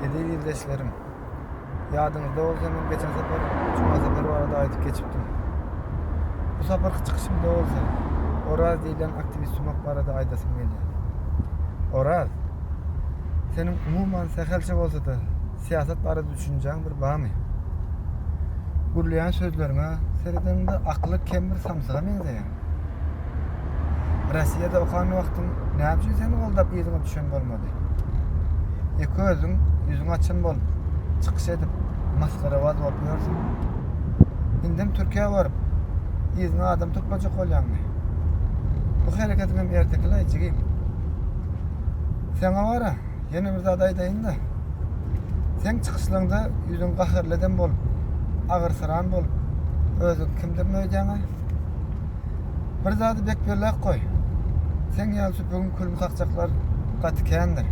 Edebi izleşlerim. Yadınızda olsa ben geçen sefer Cuma seferi arada aytıp geçipdim. Bu sefer çıkışımda olsa Oraz deyilen aktivist sumak barada aydasım gelýär. Oraz, senin umuman sehelçe bolsa da siyasat barada düşünjäň bir barmy? Gurlayan sözlerine seredende aklı kem bir samsaga meňzeýär. Rossiýada okan wagtyň näme üçin seni goldap ýerine düşen bolmady? Eki özüň ýüzüň açyn bolup, çykyş edip, maskarabaz bolup ýörsiň. Indim Türkiýe baryp, ýüzüne adam toplajak bolýanmy? Bu hereketime ertekile içigim. Sana var yeni bir zat aýdaýyn da. Sen çykyşlaryňda ýüzüň gahyrlydan bolup, agyrsyran bolup, özüň kimdir näýjaňa? Bir zady bek belek goý. Sen ýaly süpüň külüm kakjaklar gaty kendir.